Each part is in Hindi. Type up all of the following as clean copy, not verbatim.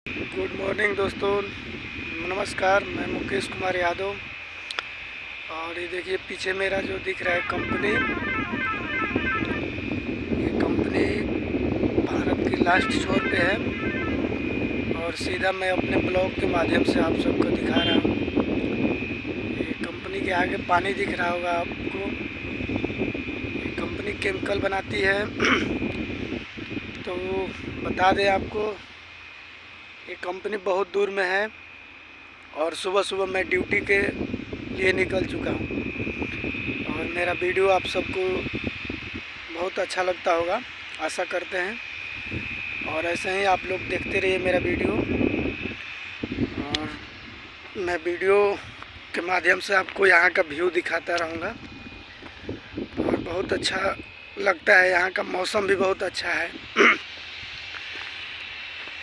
गुड मॉर्निंग दोस्तों, नमस्कार। मैं मुकेश कुमार यादव। और ये देखिए पीछे मेरा जो दिख रहा है कंपनी, ये कंपनी भारत की लास्ट छोर पे है और सीधा मैं अपने ब्लॉग के माध्यम से आप सबको दिखा रहा हूँ। ये कंपनी के आगे पानी दिख रहा होगा आपको। ये कंपनी केमिकल बनाती है तो बता दें आपको, ये कंपनी बहुत दूर में है और सुबह सुबह मैं ड्यूटी के लिए निकल चुका हूँ। और मेरा वीडियो आप सबको बहुत अच्छा लगता होगा, आशा करते हैं। और ऐसे ही आप लोग देखते रहिए मेरा वीडियो। और मैं वीडियो के माध्यम से आपको यहाँ का व्यू दिखाता रहूँगा। और बहुत अच्छा लगता है, यहाँ का मौसम भी बहुत अच्छा है।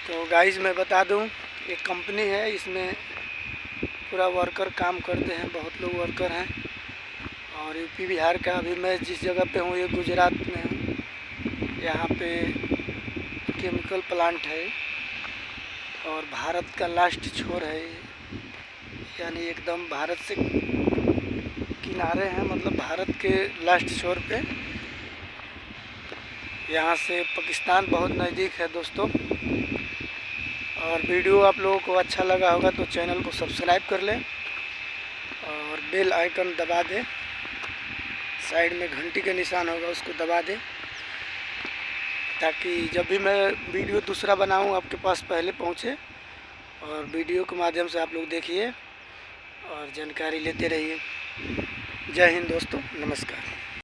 तो गाइस मैं बता दूं, ये कंपनी है, इसमें पूरा वर्कर काम करते हैं, बहुत लोग वर्कर हैं। और यूपी बिहार का, अभी मैं जिस जगह पे हूँ ये गुजरात में हूँ। यहाँ पे केमिकल प्लांट है और भारत का लास्ट छोर है, यानी एकदम भारत से किनारे हैं, मतलब भारत के लास्ट छोर पे। यहाँ से पाकिस्तान बहुत नज़दीक है दोस्तों। और वीडियो आप लोगों को अच्छा लगा होगा तो चैनल को सब्सक्राइब कर लें और बेल आइकन दबा दें। साइड में घंटी का निशान होगा, उसको दबा दें, ताकि जब भी मैं वीडियो दूसरा बनाऊं आपके पास पहले पहुंचे। और वीडियो के माध्यम से आप लोग देखिए और जानकारी लेते रहिए। जय हिंद दोस्तों, नमस्कार।